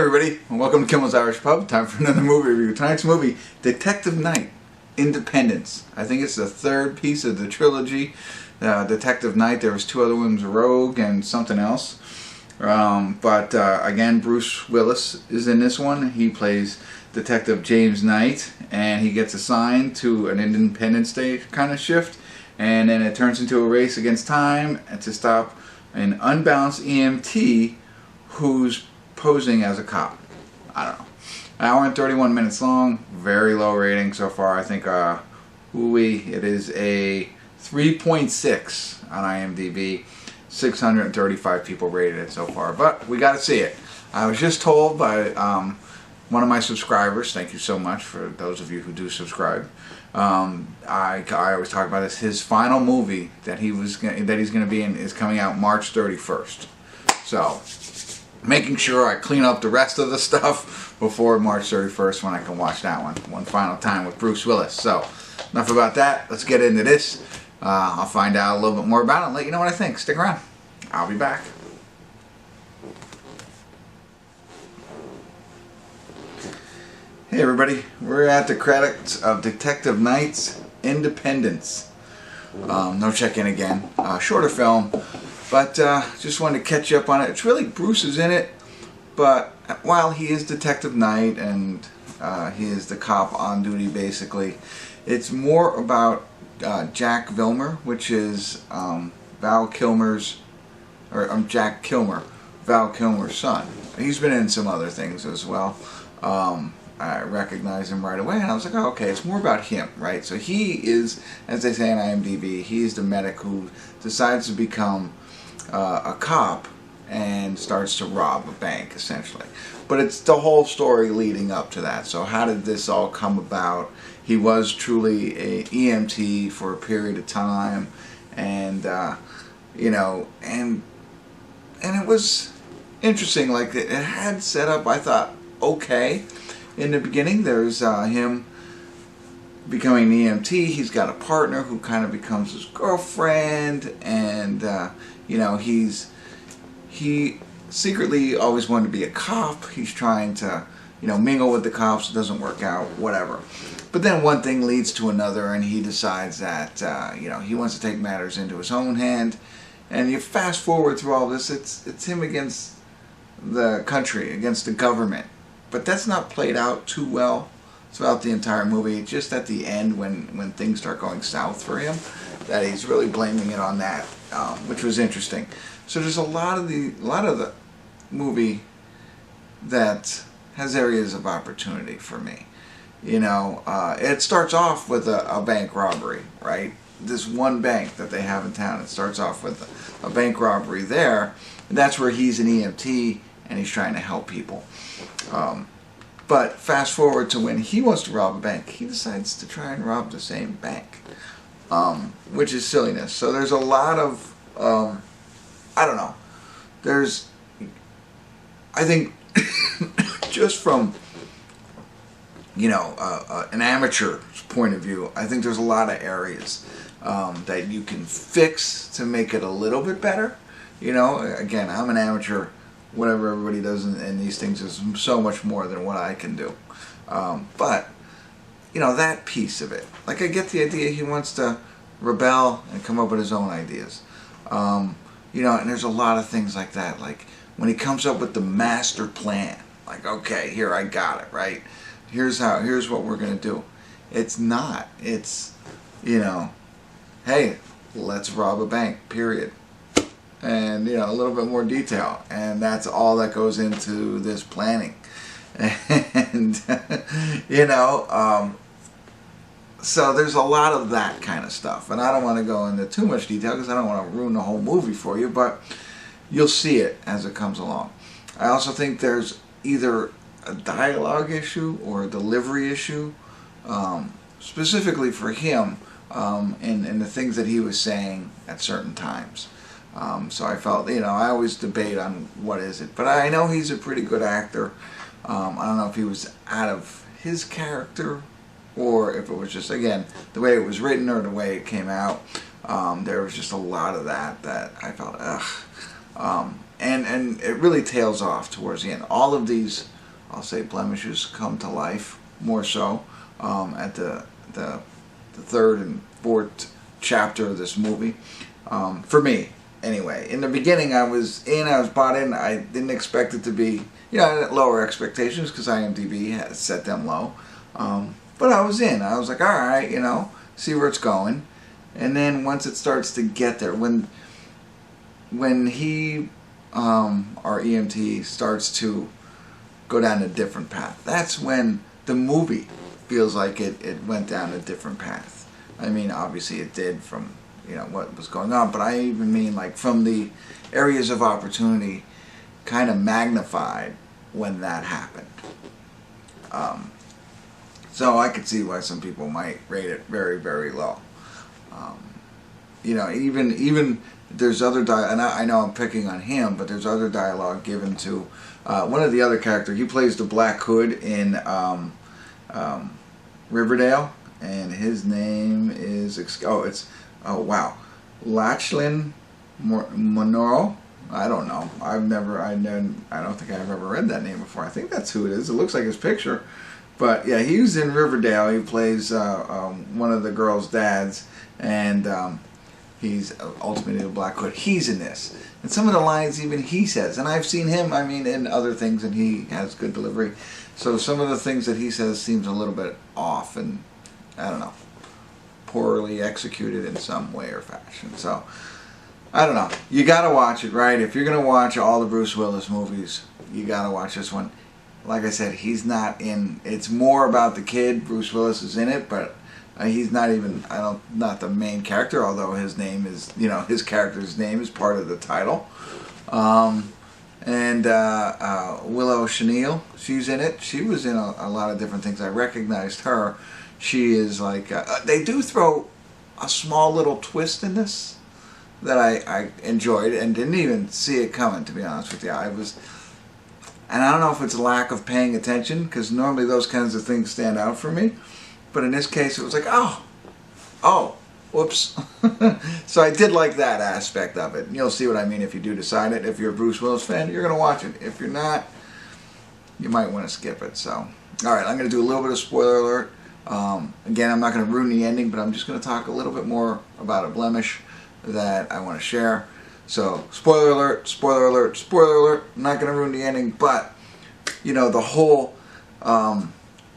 everybody, and welcome to Kimmel's Irish Pub. Time for another movie review. Tonight's movie, Detective Night, Independence. I think it's the third piece of the trilogy. Detective Night, there was two other ones, Rogue and something else. Again, Bruce Willis is in this one. He plays Detective James Knight, and he gets assigned to an Independence Day kind of shift, and then it turns into a race against time to stop an unbalanced EMT who's posing as a cop. I don't know. An hour and 31 minutes long. Very low rating so far. I think it is a 3.6 on IMDb. 635 people rated it so far, but we got to see it. I was just told by one of my subscribers, thank you so much for those of you who do subscribe. I always talk about this. His final movie that he's going to be in is coming out March 31st. So, making sure I clean up the rest of the stuff before March 31st when I can watch that one final time with Bruce Willis. So, enough about that. Let's get into this. I'll find out a little bit more about it and let you know what I think. Stick around. I'll be back. Hey everybody, we're at the credits of Detective Night's Independence. No check-in again. Shorter film, but just wanted to catch you up on it. It's really Bruce is in it, but while he is Detective Knight and he is the cop on duty basically, it's more about Jack Vilmer, which is Val Kilmer's, or Jack Kilmer, Val Kilmer's son. He's been in some other things as well. I recognize him right away, and I was like, oh, okay, it's more about him, right? So he is, as they say in IMDb, he's the medic who decides to become a cop and starts to rob a bank, essentially. But it's the whole story leading up to that. So how did this all come about? He was truly a EMT for a period of time, and you know, and it was interesting. Like it had set up, I thought, okay. In the beginning, there's him becoming an EMT. He's got a partner who kind of becomes his girlfriend, and you know, he secretly always wanted to be a cop. He's trying to, you know, mingle with the cops. It doesn't work out, whatever. But then one thing leads to another, and he decides that you know, he wants to take matters into his own hand. And you fast forward through all this, it's him against the country, against the government. But that's not played out too well throughout the entire movie. Just at the end, when things start going south for him, that he's really blaming it on that, which was interesting. So there's a lot of the movie that has areas of opportunity for me. You know, it starts off with a bank robbery, right? This one bank that they have in town. It starts off with a bank robbery there, and that's where he's an EMT and he's trying to help people. But fast forward to when he wants to rob a bank, he decides to try and rob the same bank, which is silliness. So there's a lot of, I don't know, I think, just from, you know, an amateur's point of view, I think there's a lot of areas that you can fix to make it a little bit better. You know, again, I'm an amateur. Whatever everybody does in these things is so much more than what I can do. But, you know, that piece of it. Like, I get the idea he wants to rebel and come up with his own ideas. You know, and there's a lot of things like that. Like, when he comes up with the master plan. Like, okay, here, I got it, right? Here's what we're going to do. It's not. It's, you know, hey, let's rob a bank, period. And, you know, a little bit more detail, and that's all that goes into this planning. And you know, so there's a lot of that kind of stuff, and I don't want to go into too much detail because I don't want to ruin the whole movie for you, but you'll see it as it comes along. I also think there's either a dialogue issue or a delivery issue, specifically for him, in the things that he was saying at certain times. So I felt, you know, I always debate on what is it, but I know he's a pretty good actor. I don't know if he was out of his character or if it was just, again, the way it was written or the way it came out. There was just a lot of that I felt, ugh. and it really tails off towards the end. All of these, I'll say, blemishes come to life more so at the third and fourth chapter of this movie. For me, anyway. In the beginning, I was bought in. I didn't expect it to be, I had lower expectations because IMDb has set them low. But I was in. I was like, all right, see where it's going. And then once it starts to get there, when he, our EMT, starts to go down a different path, that's when the movie feels like it went down a different path. I mean, obviously it did from, what was going on, but I even mean like from the areas of opportunity kind of magnified when that happened. So I could see why some people might rate it very, very low. Even there's other and I know I'm picking on him, but there's other dialogue given to one of the other characters. He plays the Black Hood in Riverdale, and his name is Lachlan Monroe. I don't know. I don't think I've ever read that name before. I think that's who it is. It looks like his picture. But yeah, he was in Riverdale. He plays one of the girls' dads, and he's ultimately the Black Hood. He's in this. And some of the lines even he says, and I've seen him, in other things, and he has good delivery. So some of the things that he says seems a little bit off, and I don't know, poorly executed in some way or fashion. So I don't know. You gotta watch it, right? If you're gonna watch all the Bruce Willis movies, you gotta watch this one. Like I said, he's not in. It's more about the kid. Bruce Willis is in it, but he's not even. Not the main character. Although his name is, his character's name is part of the title. And Willow, she's in it. She was in a lot of different things. I recognized her. She is like. They do throw a small little twist in this that I enjoyed and didn't even see it coming. To be honest with you, and I don't know if it's a lack of paying attention, because normally those kinds of things stand out for me. But in this case, it was like, oh, whoops. So I did like that aspect of it. And you'll see what I mean if you do decide it. If you're a Bruce Willis fan, you're going to watch it. If you're not, you might want to skip it. So, all right, I'm going to do a little bit of spoiler alert. Again, I'm not going to ruin the ending, but I'm just going to talk a little bit more about a blemish that I want to share. So, spoiler alert, spoiler alert, spoiler alert. I'm not going to ruin the ending, but, the whole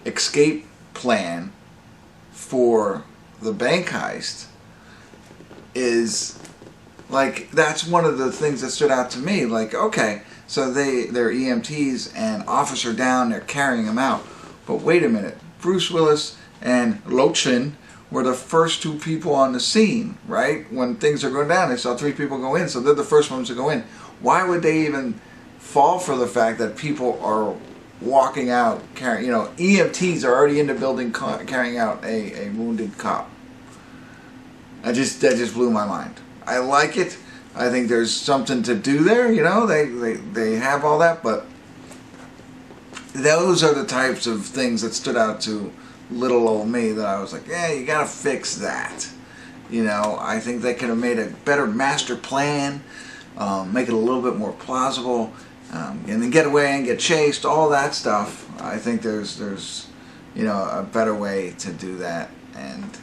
escape plan for the bank heist is, like, that's one of the things that stood out to me. Like, okay, so they're EMTs and officer down, they're carrying them out. But wait a minute, Bruce Willis and Lochin were the first two people on the scene, right? When things are going down, they saw three people go in, so they're the first ones to go in. Why would they even fall for the fact that people are walking out carrying, EMTs are already in the building carrying out a wounded cop? That just blew my mind. I like it. I think there's something to do there, they have all that, but those are the types of things that stood out to little old me that I was like, yeah, you gotta fix that. I think they could have made a better master plan, make it a little bit more plausible, and then get away and get chased, all that stuff. I think there's a better way to do that. And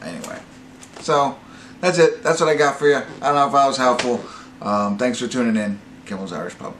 anyway, so that's it. That's what I got for you. I don't know if I was helpful. Thanks for tuning in. Kimmel's Irish Pub.